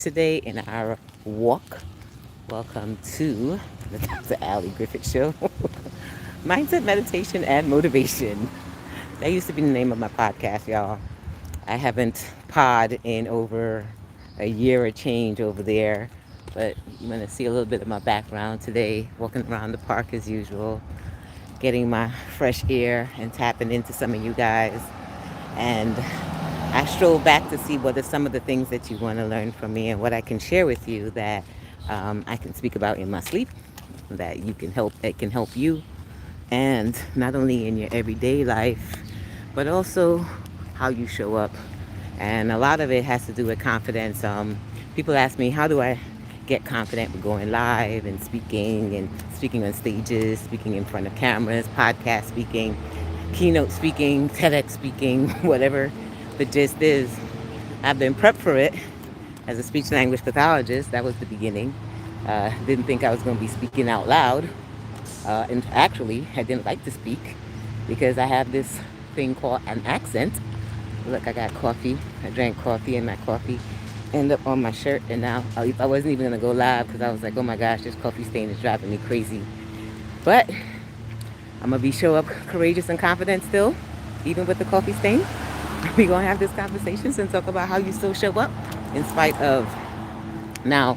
today in our walk. Welcome to the Dr. Griffith Show. Mindset, meditation, and motivation. That used to be the name of my podcast, y'all. I haven't pod in over a year or change over there, but you're going to see a little bit of my background today, walking around the park as usual, getting my fresh air and tapping into some of you guys. And I strolled back to see what are some of the things that you want to learn from me and what I can share with you that I can speak about in my sleep, that you can help, it can help you, and not only in your everyday life, but also how you show up. And a lot of it has to do with confidence. People ask me, how do I get confident with going live and speaking on stages, speaking in front of cameras, podcast speaking, keynote speaking, TEDx speaking, whatever the gist is. I've been prepped for it as a speech language pathologist. That was the beginning. Didn't think I was going to be speaking out loud. And actually, I didn't like to speak because I have this thing called an accent. Look, I got coffee. I drank coffee, and my coffee ended up on my shirt. And now I wasn't even going to go live because I was like, oh my gosh, this coffee stain is driving me crazy. But I'm going to be show up courageous and confident still, even with the coffee stain. We're going to have this conversation and talk about how you still show up in spite of. Now,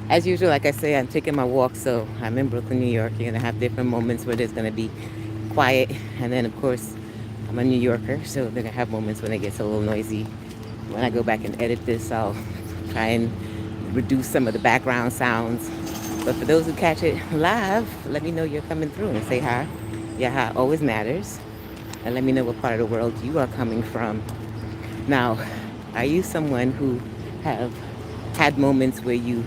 as usual, like I say, I'm taking my walk, so I'm in Brooklyn, New York. You're going to have different moments where there's going to be quiet. And then, of course, I'm a New Yorker, so they're going to have moments when it gets a little noisy. When I go back and edit this, I'll try and reduce some of the background sounds. But for those who catch it live, let me know you're coming through and say hi. Your hi always matters. And let me know what part of the world you are coming from. Now, are you someone who have had moments where you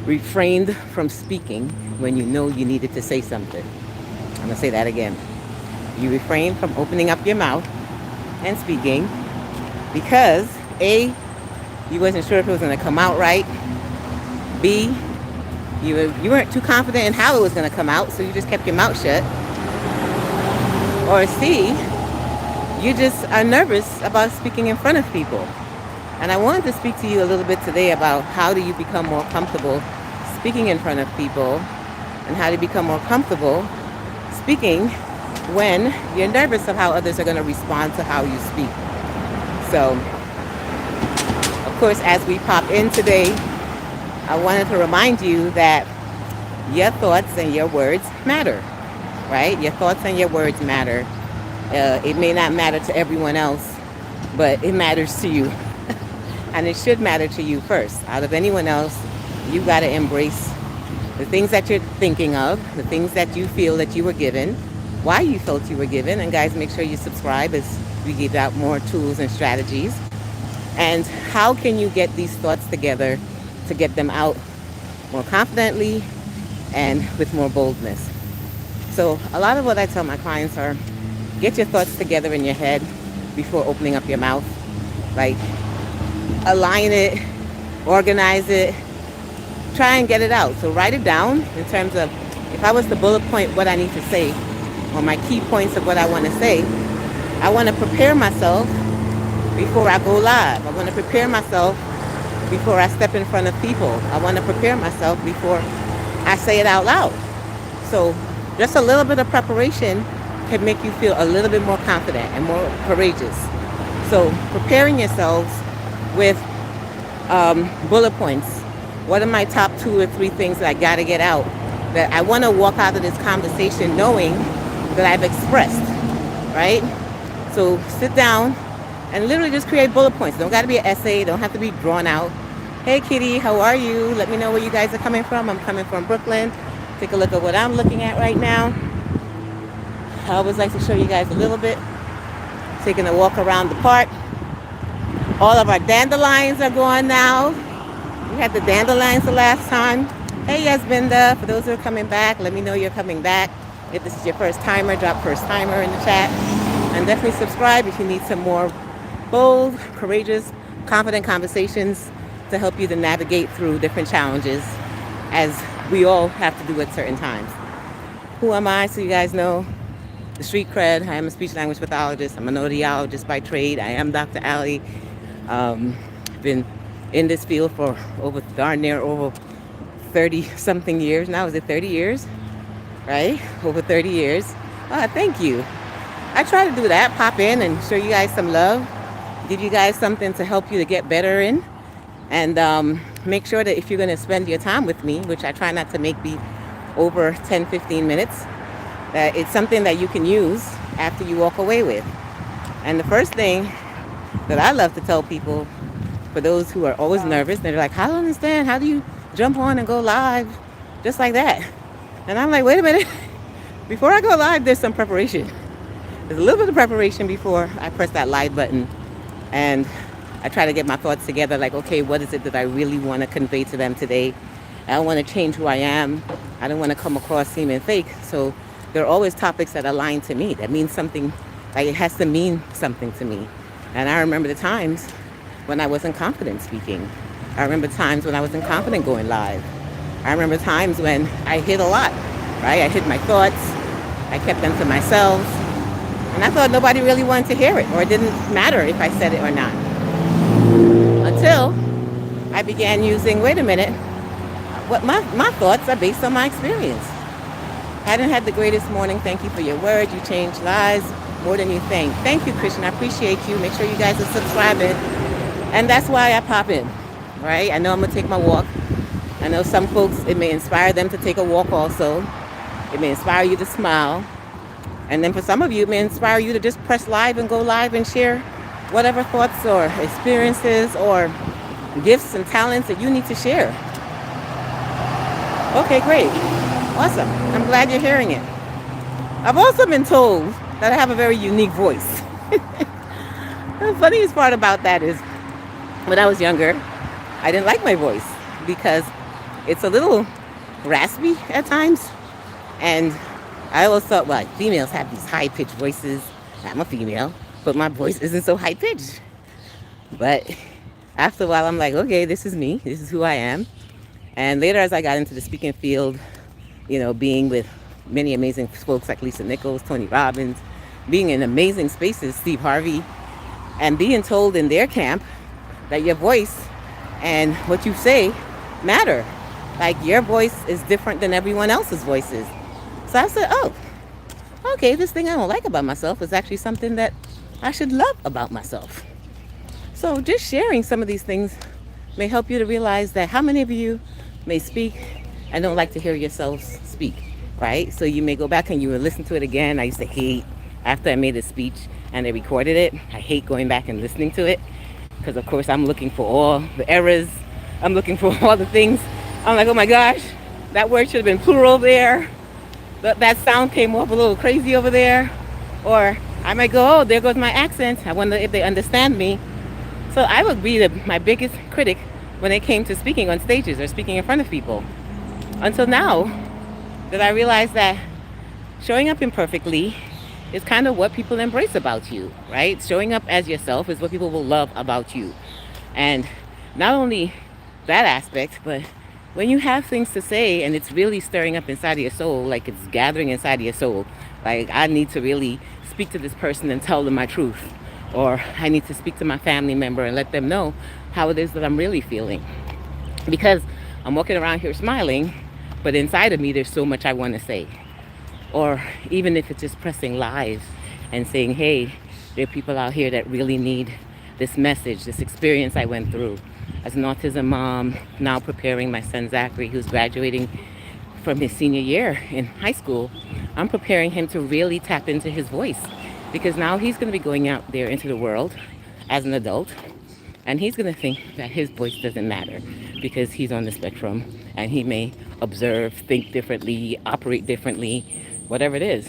refrained from speaking when you know you needed to say something? I'm going to say that again. You refrained from opening up your mouth and speaking because A, you wasn't sure if it was going to come out right. B, you weren't too confident in how it was going to come out, so you just kept your mouth shut. Or C, you just are nervous about speaking in front of people. And I wanted to speak to you a little bit today about how do you become more comfortable speaking in front of people and how to become more comfortable speaking when you're nervous of how others are going to respond to how you speak. So, of course, as we pop in today, I wanted to remind you that your thoughts and your words matter, right? Your thoughts and your words matter. It may not matter to everyone else, but it matters to you. And it should matter to you first. Out of anyone else, you got to embrace the things that you're thinking of, the things that you feel that you were given, why you felt you were given. And guys, make sure you subscribe as we give out more tools and strategies. And how can you get these thoughts together to get them out more confidently and with more boldness? So a lot of what I tell my clients are, get your thoughts together in your head before opening up your mouth. Like, align it, organize it, try and get it out. So write it down in terms of, if I was to bullet point what I need to say, or my key points of what I want to say, I want to prepare myself before I go live. I want to prepare myself before I step in front of people. I want to prepare myself before I say it out loud. So just a little bit of preparation can make you feel a little bit more confident and more courageous. So preparing yourselves with bullet points. What are my top 2 or 3 things that I got to get out, that I want to walk out of this conversation knowing that I've expressed, right? So sit down and literally just create bullet points. Don't got to be an essay. Don't have to be drawn out. Hey, Kitty, how are you? Let me know where you guys are coming from. I'm coming from Brooklyn. Take a look at what I'm looking at right now. I always like to show you guys a little bit. Taking a walk around the park. All of our dandelions are gone now. We had the dandelions the last time. Hey, Yasminda, for those who are coming back, let me know you're coming back. If this is your first timer, drop first timer in the chat. And definitely subscribe if you need some more bold, courageous, confident conversations to help you to navigate through different challenges as we all have to do at certain times. Who am I? So you guys know the street cred. I am a speech language pathologist. I'm an audiologist by trade. I am Dr. Ali. Been in this field for over darn near over 30 something years now. Is it 30 years? Right? Over 30 years. Thank you. I try to do that, pop in and show you guys some love, give you guys something to help you to get better in, and make sure that if you're going to spend your time with me, which I try not to make be over 10-15 minutes, that it's something that you can use after you walk away with. And the first thing that I love to tell people, for those who are always nervous, they're like, I don't understand, how do you jump on and go live just like that? And I'm like, wait a minute, before I go live, there's some preparation. There's a little bit of preparation before I press that live button, and I try to get my thoughts together, like, okay, what is it that I really want to convey to them today? I don't want to change who I am. I don't want to come across seeming fake. So there are always topics that align to me, that means something, like it has to mean something to me. And I remember the times when I wasn't confident speaking. I remember times when I wasn't confident going live. I remember times when I hid a lot, right? I hid my thoughts. I kept them to myself. And I thought nobody really wanted to hear it, or it didn't matter if I said it or not. Until I began using, wait a minute, what my thoughts are based on my experience. I hadn't had the greatest morning. Thank you for your word. You changed lives more than you think. Thank you, Christian. I appreciate you. Make sure you guys are subscribing. And that's why I pop in, right? I know I'm going to take my walk. I know some folks, it may inspire them to take a walk also. It may inspire you to smile. And then for some of you, it may inspire you to just press live and go live and share whatever thoughts or experiences or gifts and talents that you need to share. Okay, great. Awesome. I'm glad you're hearing it. I've also been told that I have a very unique voice. The funniest part about that is when I was younger, I didn't like my voice because it's a little raspy at times. And I always thought, well, females have these high-pitched voices. I'm a female, but my voice isn't so high-pitched. But after a while, I'm like, okay, this is me. This is who I am. And later, as I got into the speaking field, being with many amazing folks like Lisa Nichols, Tony Robbins, being in amazing spaces, Steve Harvey, and being told in their camp that your voice and what you say matter. Like, your voice is different than everyone else's voices. So I said, oh, okay, this thing I don't like about myself is actually something that I should love about myself. So just sharing some of these things may help you to realize that how many of you may speak and don't like to hear yourselves speak, right? So you may go back and you will listen to it again. I used to hate, after I made a speech and they recorded it, I hate going back and listening to it because, of course, I'm looking for all the errors. I'm looking for all the things. I'm like, oh my gosh, that word should have been plural there. That sound came off a little crazy over there. Or I might go, oh, there goes my accent. I wonder if they understand me. So I would be my biggest critic when it came to speaking on stages or speaking in front of people. Until now, that I realized that showing up imperfectly is kind of what people embrace about you, right? Showing up as yourself is what people will love about you. And not only that aspect, but when you have things to say and it's really stirring up inside of your soul, like it's gathering inside of your soul, like I need to really speak to this person and tell them my truth, or I need to speak to my family member and let them know how it is that I'm really feeling. Because I'm walking around here smiling, but inside of me there's so much I want to say. Or even if it's just pressing live and saying, hey, there are people out here that really need this message, this experience I went through. As an autism mom, now preparing my son Zachary, who's graduating from his senior year in high school, I'm preparing him to really tap into his voice, because now he's going to be going out there into the world as an adult, and he's going to think that his voice doesn't matter because he's on the spectrum and he may observe, think differently, operate differently, whatever it is.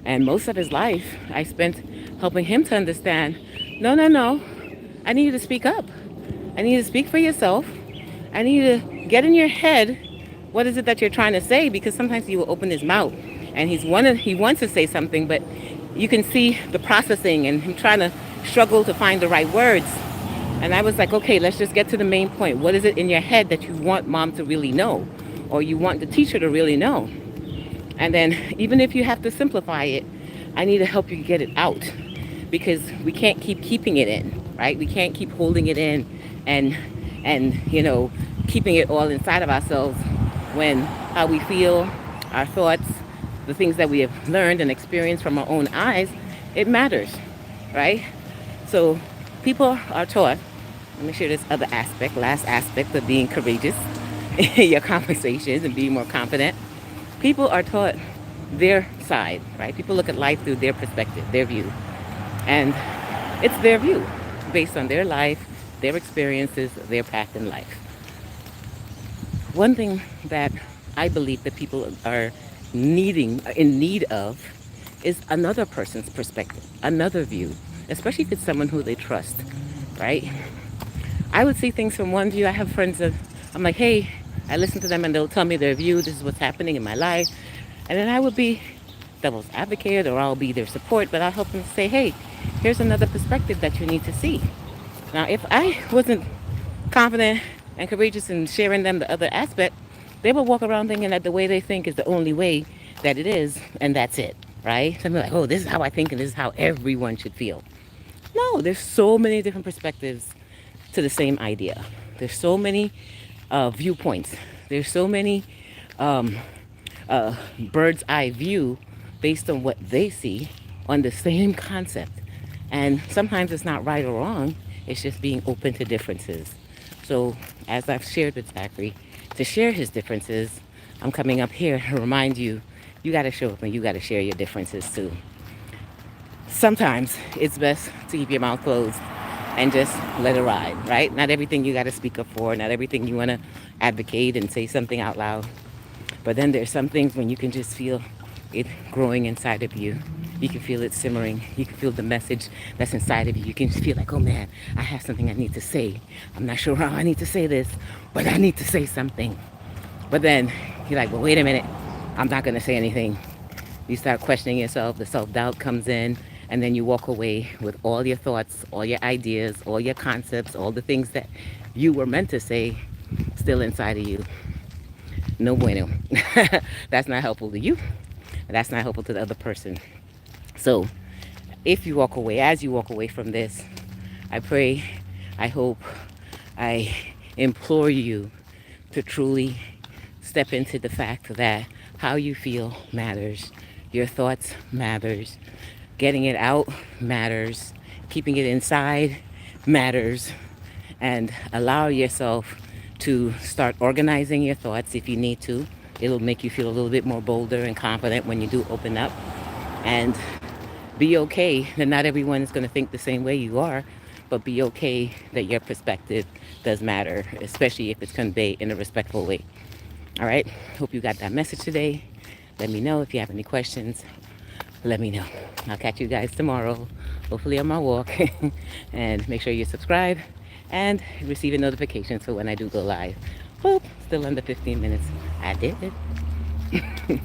And most of his life I spent helping him to understand, no, I need you to speak up. I need you to speak for yourself. I need you to get in your head, what is it that you're trying to say? Because sometimes he will open his mouth and he wants to say something, but you can see the processing and him trying to struggle to find the right words. And I was like, okay, let's just get to the main point. What is it in your head that you want mom to really know, or you want the teacher to really know? And then even if you have to simplify it, I need to help you get it out, because we can't keep keeping it in, right? We can't keep holding it in and and, keeping it all inside of ourselves, when how we feel, our thoughts, the things that we have learned and experienced from our own eyes, it matters, right? So people are taught, let me share this other aspect, last aspect of being courageous in your conversations and being more confident. People are taught their side, right? People look at life through their perspective, their view. And it's their view based on their life, their experiences, their path in life. One thing that I believe that people are in need of, is another person's perspective, another view, especially if it's someone who they trust, right? I would see things from one view. I have friends that I'm like, hey, I listen to them and they'll tell me their view. This is what's happening in my life. And then I would be devil's advocate, or I'll be their support, but I'll help them say, hey, here's another perspective that you need to see. Now, if I wasn't confident and courageous in sharing them the other aspect, they will walk around thinking that the way they think is the only way that it is, and that's it, right? So I'm like, oh, this is how I think and this is how everyone should feel. No, there's so many different perspectives to the same idea. There's so many viewpoints. There's so many bird's eye view based on what they see on the same concept. And sometimes it's not right or wrong. It's just being open to differences. So as I've shared with Zachary, to share his differences, I'm coming up here to remind you, you got to show up and you got to share your differences too. Sometimes it's best to keep your mouth closed and just let it ride, right? Not everything you got to speak up for, not everything you want to advocate and say something out loud. But then there's some things when you can just feel it growing inside of you. You can feel it simmering. You can feel the message that's inside of you. You can just feel like, oh man, I have something I need to say. I'm not sure how I need to say this, but I need to say something. But then you're like, well, wait a minute. I'm not going to say anything. You start questioning yourself. The self-doubt comes in. And then you walk away with all your thoughts, all your ideas, all your concepts, all the things that you were meant to say still inside of you. No bueno. That's not helpful to you. That's not helpful to the other person. So if you walk away, as you walk away from this, I pray, I hope, I implore you to truly step into the fact that how you feel matters. Your thoughts matters. Getting it out matters. Keeping it inside matters. And allow yourself to start organizing your thoughts if you need to. It'll make you feel a little bit more bolder and confident when you do open up. And be okay that not everyone is going to think the same way you are, but be okay that your perspective does matter, especially if it's conveyed in a respectful way. All right. Hope you got that message today. Let me know if you have any questions. Let me know. I'll catch you guys tomorrow, hopefully on my walk. And make sure you subscribe and receive a notification so when I do go live. Still under 15 minutes. I did it.